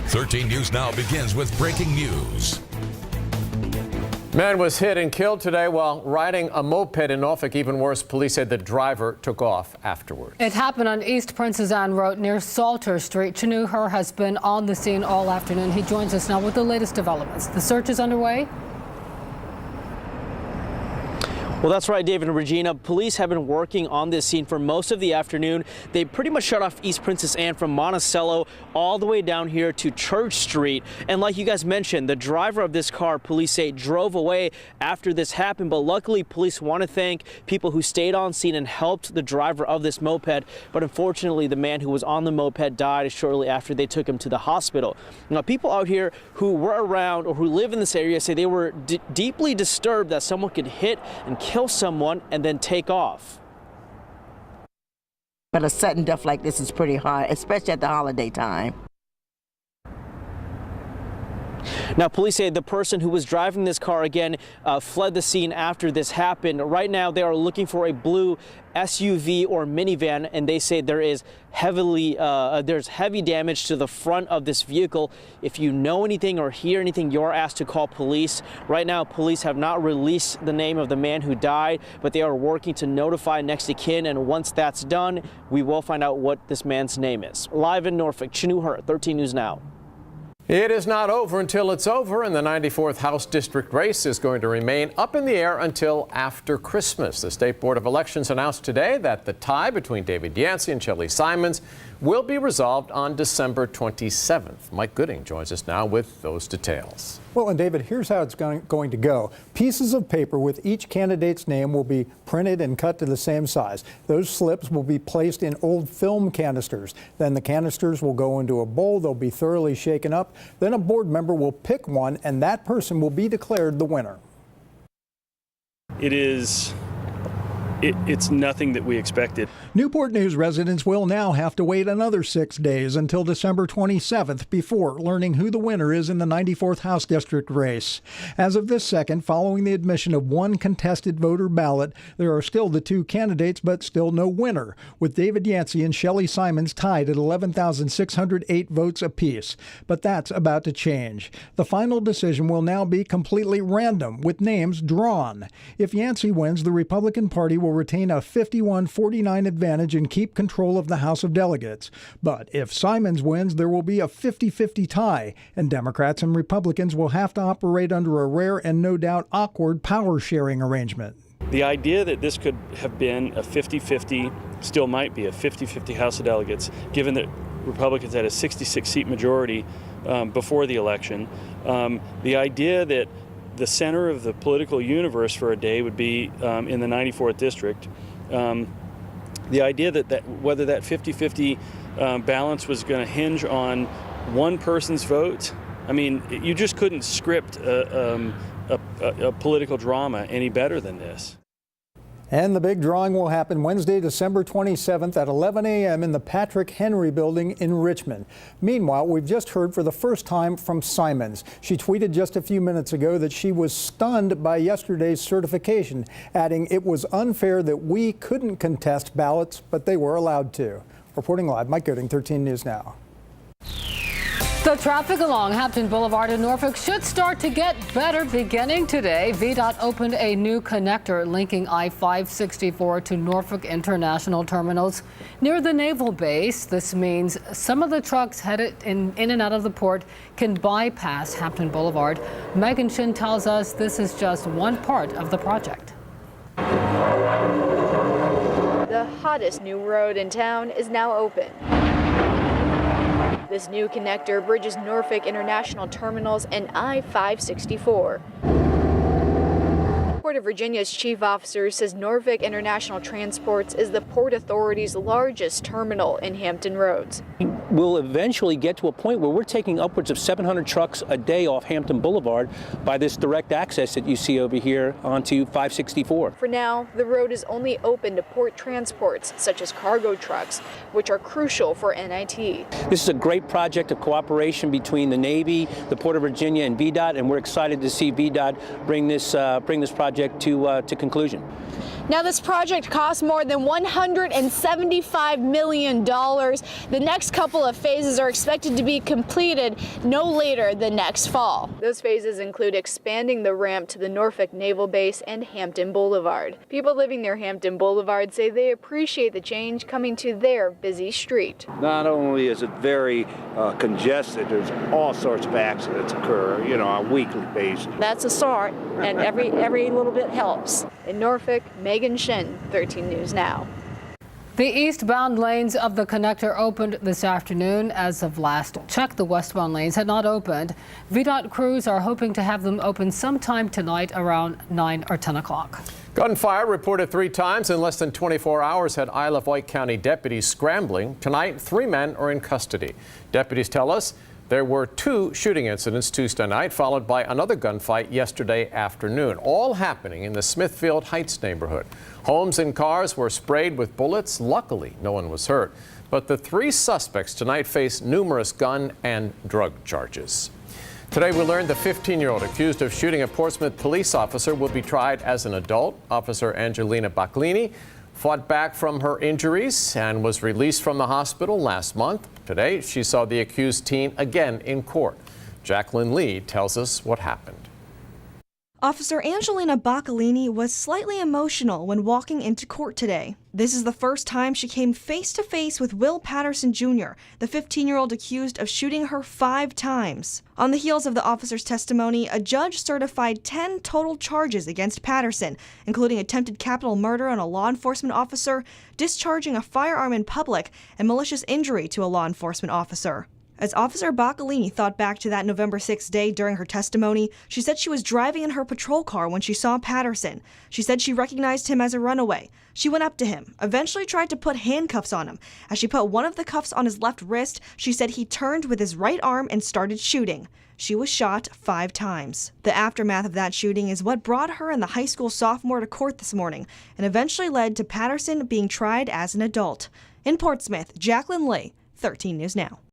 13 News Now begins with breaking news. Man was hit and killed today while riding a moped in Norfolk. Even worse, police said the driver took off afterwards. It happened on East Princess Anne Road near Salter Street. Chanu has been on the scene all afternoon. He joins us now with the latest developments. The search is underway. Well, that's right, David and Regina. Police have been working on this scene for most of the afternoon. They pretty much shut off East Princess Anne from Monticello all the way down here to Church Street. And like you guys mentioned, the driver of this car, police say, drove away after this happened. But luckily, police want to thank people who stayed on scene and helped the driver of this moped. But unfortunately, the man who was on the moped died shortly after they took him to the hospital. Now, people out here who were around or who live in this area say they were deeply disturbed that someone could hit and kill someone and then take off. But a sudden death like this is pretty hard, especially at the holiday time. Now, police say the person who was driving this car again fled the scene after this happened. Right now, they are looking for a blue SUV or minivan, and they say there's heavy damage to the front of this vehicle. If you know anything or hear anything, you're asked to call police. Right now, police have not released the name of the man who died, but they are working to notify next of kin, and once that's done, we will find out what this man's name is. Live in Norfolk, Chanu, 13 News Now. It is not over until it's over, and the 94th House District race is going to remain up in the air until after Christmas. The State Board of Elections announced today that the tie between David Yancey and Shelley Simons will be resolved on December 27th. Mike Gooding joins us now with those details. Well, and David, here's how it's going to go. Pieces of paper with each candidate's name will be printed and cut to the same size. Those slips will be placed in old film canisters. Then the canisters will go into a bowl. They'll be thoroughly shaken up. Then a board member will pick one, and that person will be declared the winner. It's nothing that we expected. Newport News residents will now have to wait another 6 days until December 27th before learning who the winner is in the 94th House District race. As of this second, following the admission of one contested voter ballot, there are still the two candidates, but still no winner, with David Yancey and Shelley Simons tied at 11,608 votes apiece. But that's about to change. The final decision will now be completely random, with names drawn. If Yancey wins, the Republican Party will retain a 51-49 advantage and keep control of the House of Delegates. But if Simons wins, there will be a 50-50 tie, and Democrats and Republicans will have to operate under a rare and no doubt awkward power-sharing arrangement. The idea that this could have been a 50-50, still might be a 50-50 House of Delegates, given that Republicans had a 66-seat majority before the election. The idea that the center of the political universe for a day would be in the 94th district. The idea that whether that 50-50 balance was going to hinge on one person's vote, I mean, you just couldn't script a political drama any better than this. And the big drawing will happen Wednesday, December 27th at 11 a.m. in the Patrick Henry Building in Richmond. Meanwhile, we've just heard for the first time from Simons. She tweeted just a few minutes ago that she was stunned by yesterday's certification, adding it was unfair that we couldn't contest ballots, but they were allowed to. Reporting live, Mike Gooding, 13 News Now. The traffic along Hampton Boulevard in Norfolk should start to get better beginning today. VDOT opened a new connector linking I-564 to Norfolk International Terminals near the naval base. This means some of the trucks headed in and out of the port can bypass Hampton Boulevard. Megan Shin tells us this is just one part of the project. The hottest new road in town is now open. This new connector bridges Norfolk International Terminals and I-564. Port of Virginia's chief officer says Norfolk International Transports is the Port Authority's largest terminal in Hampton Roads. We'll eventually get to a point where we're taking upwards of 700 trucks a day off Hampton Boulevard by this direct access that you see over here onto 564. For now, the road is only open to port transports, such as cargo trucks, which are crucial for NIT. This is a great project of cooperation between the Navy, the Port of Virginia, and VDOT, and we're excited to see VDOT bring this project to conclusion. Now, this project cost more than $175 million. The next couple of phases are expected to be completed no later than next fall. Those phases include expanding the ramp to the Norfolk Naval Base and Hampton Boulevard. People living near Hampton Boulevard say they appreciate the change coming to their busy street. Not only is it very congested, there's all sorts of accidents occur, on a weekly basis. That's a start, and every little bit helps. In Norfolk, Megan Shin, 13 News Now. The eastbound lanes of the connector opened this afternoon. As of last check, the westbound lanes had not opened. VDOT crews are hoping to have them open sometime tonight around 9 or 10 o'clock. Gunfire reported 3 times in less than 24 hours had Isle of Wight County deputies scrambling. Tonight, 3 men are in custody. Deputies tell us there were 2 shooting incidents Tuesday night, followed by another gunfight yesterday afternoon, all happening in the Smithfield Heights neighborhood. Homes and cars were sprayed with bullets. Luckily, no one was hurt. But the 3 suspects tonight face numerous gun and drug charges. Today, we learned the 15-year-old accused of shooting a Portsmouth police officer will be tried as an adult. Officer Angelina Baclini fought back from her injuries and was released from the hospital last month. Today, she saw the accused teen again in court. Jacqueline Lee tells us what happened. Officer Angelina Bacalini was slightly emotional when walking into court today. This is the first time she came face-to-face with Will Patterson Jr., the 15-year-old accused of shooting her 5 times. On the heels of the officer's testimony, a judge certified 10 total charges against Patterson, including attempted capital murder on a law enforcement officer, discharging a firearm in public, and malicious injury to a law enforcement officer. As Officer Bacalini thought back to that November 6th day during her testimony, she said she was driving in her patrol car when she saw Patterson. She said she recognized him as a runaway. She went up to him, eventually tried to put handcuffs on him. As she put one of the cuffs on his left wrist, she said he turned with his right arm and started shooting. She was shot 5 times. The aftermath of that shooting is what brought her and the high school sophomore to court this morning and eventually led to Patterson being tried as an adult. In Portsmouth, Jacqueline Lee, 13 News Now.